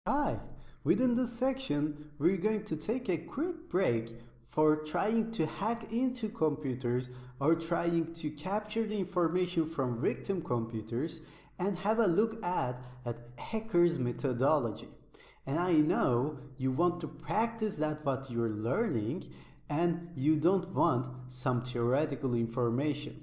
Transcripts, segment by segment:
Hi! Within this section, we're going to take a quick break for trying to hack into computers or trying to capture the information from victim computers and have a look at hackers' methodology. And I know you want to practice that what you're learning and you don't want some theoretical information.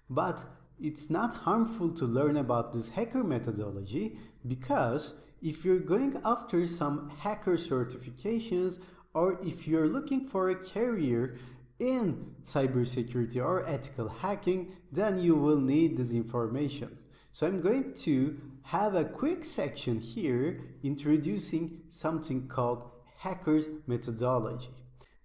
But it's not harmful to learn about this hacker methodology because if you're going after some hacker certifications or if you're looking for a career in cybersecurity or ethical hacking, then you will need this information. So I'm going to have a quick section here introducing something called hackers methodology.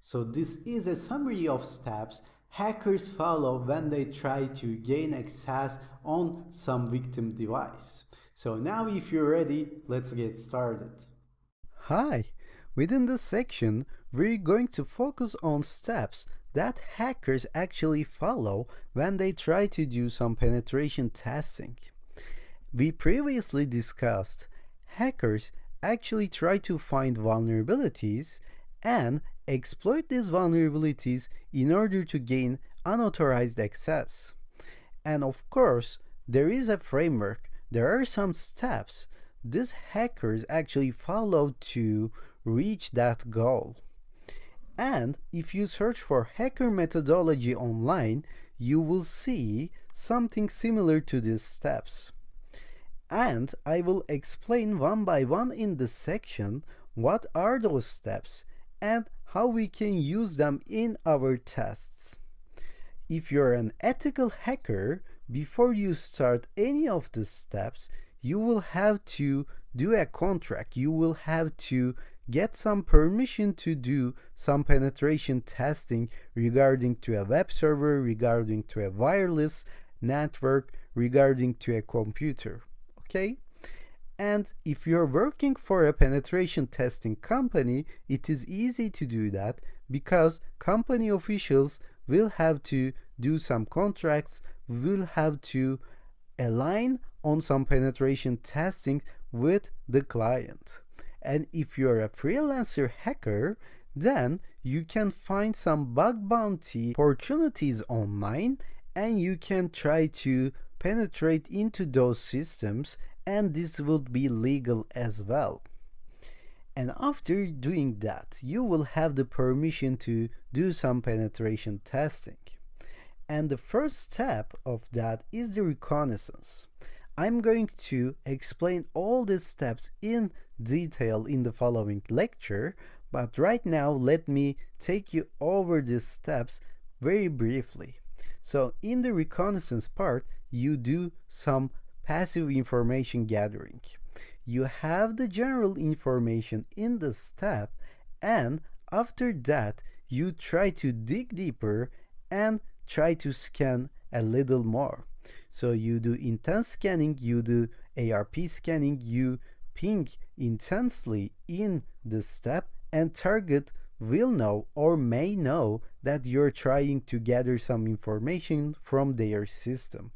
So this is a summary of steps hackers follow when they try to gain access on some victim device. So now if you're ready, let's get started. Hi! Within this section, we're going to focus on steps that hackers actually follow when they try to do some penetration testing. We previously discussed hackers actually try to find vulnerabilities and exploit these vulnerabilities in order to gain unauthorized access. And of course, there is a framework, there are some steps these hackers actually follow to reach that goal. And if you search for hacker methodology online, you will see something similar to these steps. And I will explain one by one in this section what are those steps and how we can use them in our tests. If you're an ethical hacker, before you start any of the steps, you will have to do a contract. You will have to get some permission to do some penetration testing regarding to a web server, regarding to a wireless network, regarding to a computer. Okay? And if you're working for a penetration testing company, it is easy to do that because company officials will have to do some contracts, will have to align on some penetration testing with the client. And if you're a freelancer hacker, then you can find some bug bounty opportunities online and you can try to penetrate into those systems, and this will be legal as well. And after doing that, you will have the permission to do some penetration testing. And the first step of that is the reconnaissance. I'm going to explain all these steps in detail in the following lecture, but right now let me take you over these steps very briefly. So in the reconnaissance part, you do some passive information gathering. You have the general information in the step, and after that, you try to dig deeper and try to scan a little more. So you do intense scanning, you do ARP scanning, you ping intensely in the step, and target will know or may know that you're trying to gather some information from their system.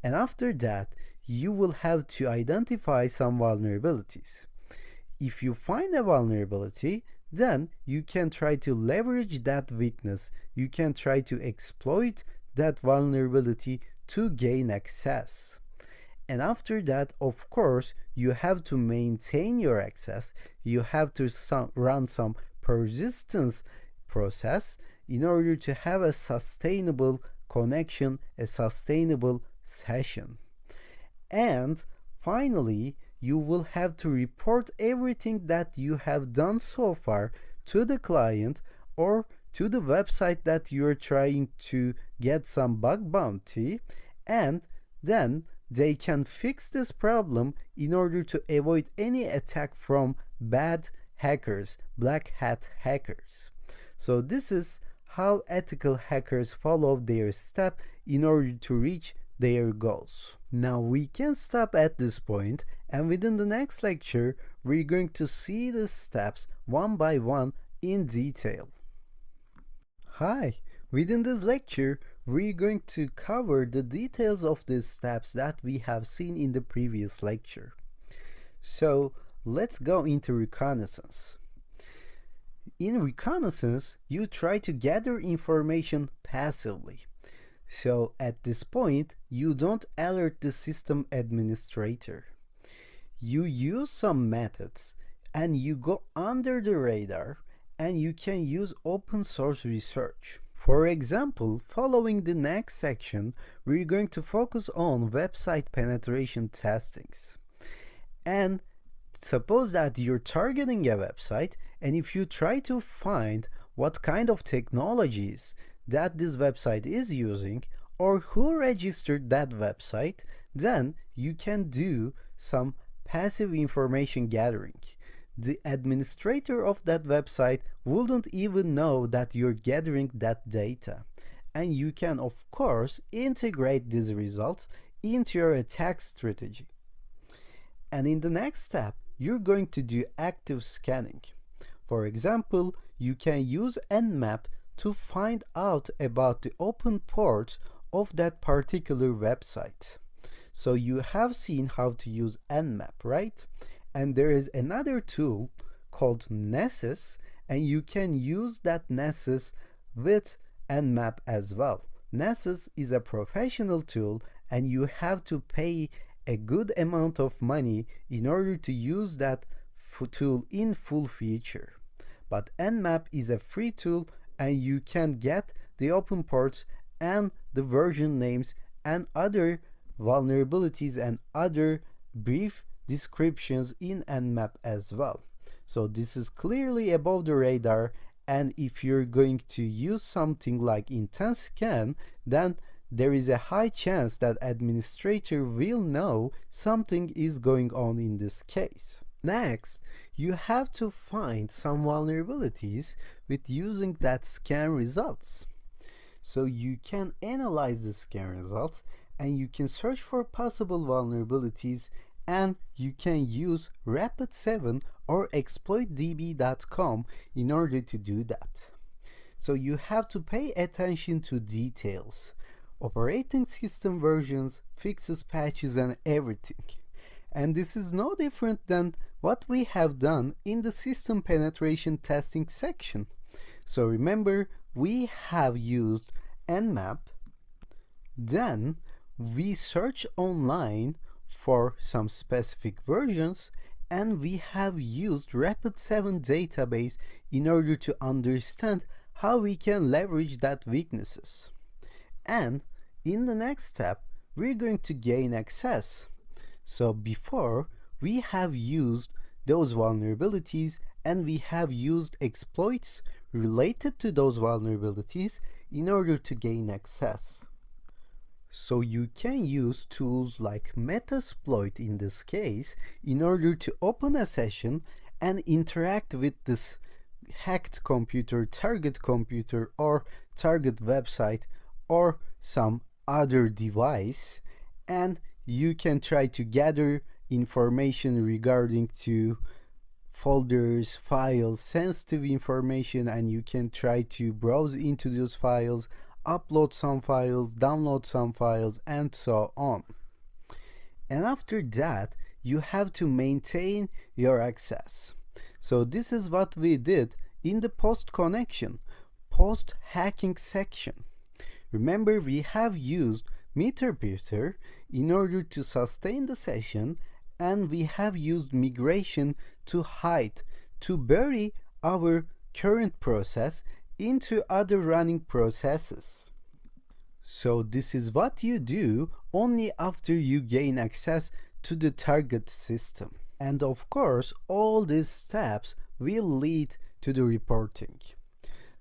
And after that, you will have to identify some vulnerabilities. If you find a vulnerability, then you can try to leverage that weakness. You can try to exploit that vulnerability to gain access. And after that, of course, you have to maintain your access. You have to run some persistence process in order to have a sustainable connection, a sustainable session. And finally, you will have to report everything that you have done so far to the client or to the website that you're trying to get some bug bounty, and then they can fix this problem in order to avoid any attack from bad hackers, black hat hackers. So this is how ethical hackers follow their step in order to reach their goals. Now we can stop at this point, and within the next lecture we're going to see the steps one by one in detail. Hi! Within this lecture we're going to cover the details of these steps that we have seen in the previous lecture. So let's go into reconnaissance. In reconnaissance, you try to gather information passively. So at this point, you don't alert the system administrator. You use some methods and you go under the radar, and you can use open source research. For example, following the next section, we're going to focus on website penetration testings. And suppose that you're targeting a website, and if you try to find what kind of technologies that this website is using or who registered that website, then you can do some passive information gathering. The administrator of that website wouldn't even know that you're gathering that data. And you can, of course, integrate these results into your attack strategy. And in the next step, you're going to do active scanning. For example, you can use Nmap to find out about the open ports of that particular website. So you have seen how to use Nmap, right? And there is another tool called Nessus, and you can use that Nessus with Nmap as well. Nessus is a professional tool, and you have to pay a good amount of money in order to use that tool in full feature. But Nmap is a free tool, and you can get the open ports and the version names and other vulnerabilities and other brief descriptions in Nmap as well. So this is clearly above the radar, and if you're going to use something like intense scan, then there is a high chance that administrator will know something is going on in this case. Next, you have to find some vulnerabilities with using that scan results. So you can analyze the scan results and you can search for possible vulnerabilities, and you can use Rapid7 or exploitdb.com in order to do that. So you have to pay attention to details, operating system versions, fixes, patches, and everything. And this is no different than what we have done in the system penetration testing section. So remember, we have used Nmap, then we search online for some specific versions, and we have used Rapid7 database in order to understand how we can leverage that weaknesses. And in the next step, we're going to gain access. So before, we have used those vulnerabilities and we have used exploits related to those vulnerabilities in order to gain access. So you can use tools like Metasploit in this case in order to open a session and interact with this hacked computer, target computer, or target website, or some other device, and you can try to gather information regarding to folders, files, sensitive information, and you can try to browse into those files, upload some files, download some files, and so on. And after that, you have to maintain your access. So this is what we did in the post connection, post hacking section. Remember, we have used Meterpreter in order to sustain the session, and we have used migration to hide, to bury our current process into other running processes. So this is what you do only after you gain access to the target system. And of course, all these steps will lead to the reporting.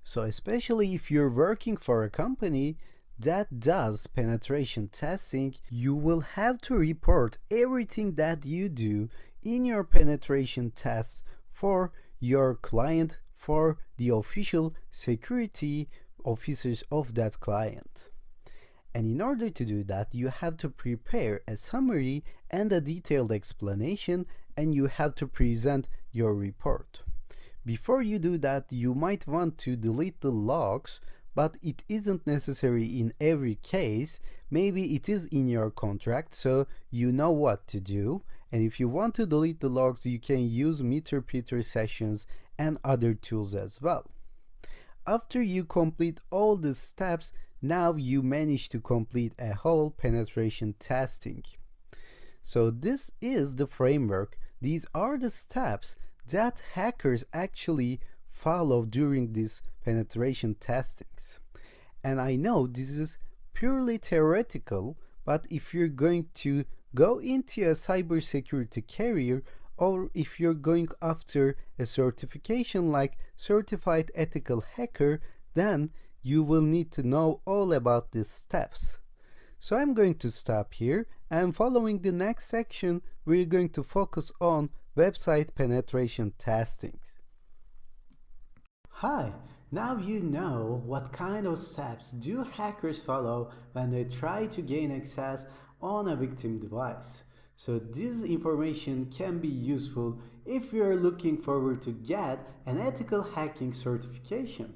So especially if you're working for a company that does penetration testing, you will have to report everything that you do in your penetration tests for your client, for the official security officers of that client. And in order to do that, you have to prepare a summary and a detailed explanation, and you have to present your report. Before you do that, you might want to delete the logs, but it isn't necessary in every case. Maybe it is in your contract, so you know what to do, And if you want to delete the logs, you can use meterpreter sessions and other tools as well. After you complete all the steps, now you manage to complete a whole penetration testing. So this is the framework. These are the steps that hackers actually follow during these penetration testings. And I know this is purely theoretical, but if you're going to go into a cybersecurity career, or if you're going after a certification like certified ethical hacker, then you will need to know all about these steps. So I'm going to stop here, and following the next section, we're going to focus on website penetration testing. Hi, now you know what kind of steps do hackers follow when they try to gain access on a victim device. So this information can be useful if you are looking forward to get an ethical hacking certification.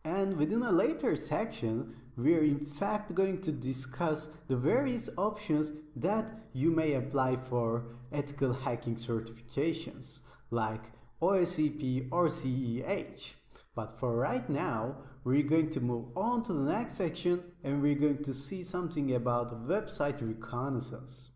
And within a later section, we are in fact going to discuss the various options that you may apply for ethical hacking certifications, like OSCP or CEH. But for right now, we're going to move on to the next section and we're going to see something about website reconnaissance.